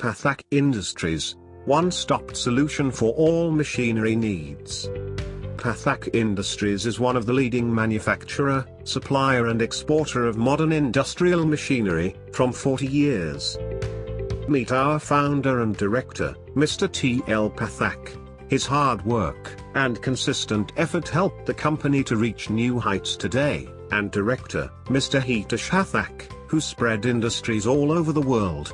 Lathe Industries, one-stop solution for all machinery needs. Lathe Industries is one of the leading manufacturer, supplier and exporter of modern industrial machinery, from 40 years. Meet our founder and director, Mr. T.L. Pathak. His hard work and consistent effort helped the company to reach new heights today, and director, Mr. Hitesh Pathak, who spread industries all over the world.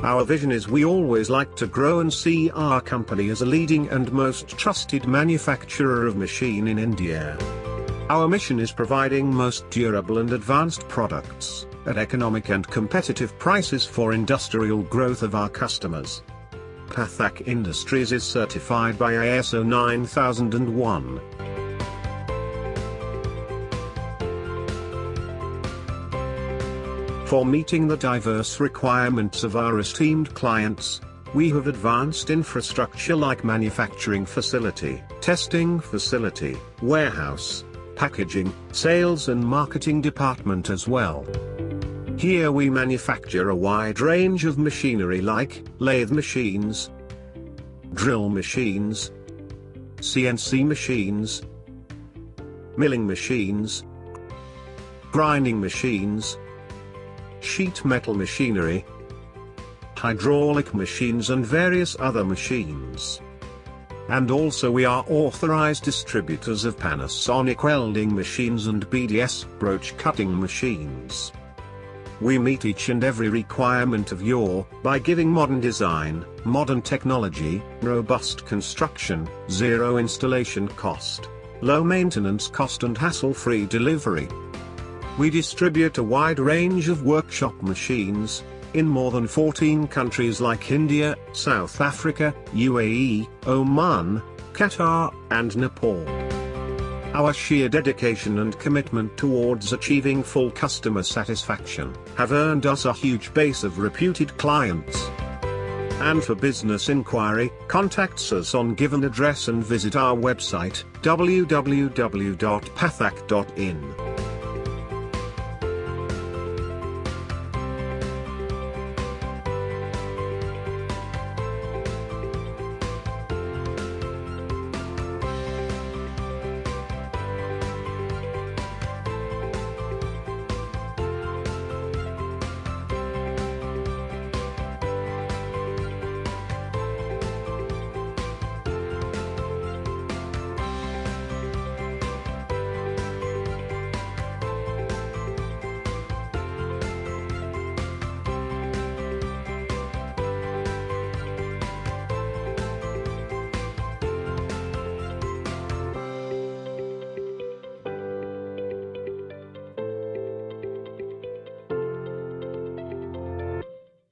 Our vision is we always like to grow and see our company as a leading and most trusted manufacturer of machine in India. Our mission is providing most durable and advanced products, at economic and competitive prices for industrial growth of our customers. Pathak Industries is certified by ISO 9001. For meeting the diverse requirements of our esteemed clients, we have advanced infrastructure like manufacturing facility, testing facility, warehouse, packaging, sales and marketing department as well. Here we manufacture a wide range of machinery like lathe machines, drill machines, CNC machines, milling machines, grinding machines, sheet metal machinery, hydraulic machines and various other machines. And also we are authorized distributors of Panasonic welding machines and BDS broach cutting machines. We meet each and every requirement of your by giving modern design, modern technology, robust construction, zero installation cost, low maintenance cost and hassle-free delivery. We distribute a wide range of workshop machines, in more than 14 countries like India, South Africa, UAE, Oman, Qatar, and Nepal. Our sheer dedication and commitment towards achieving full customer satisfaction have earned us a huge base of reputed clients. And for business inquiry, contact us on given address and visit our website, www.pathak.in.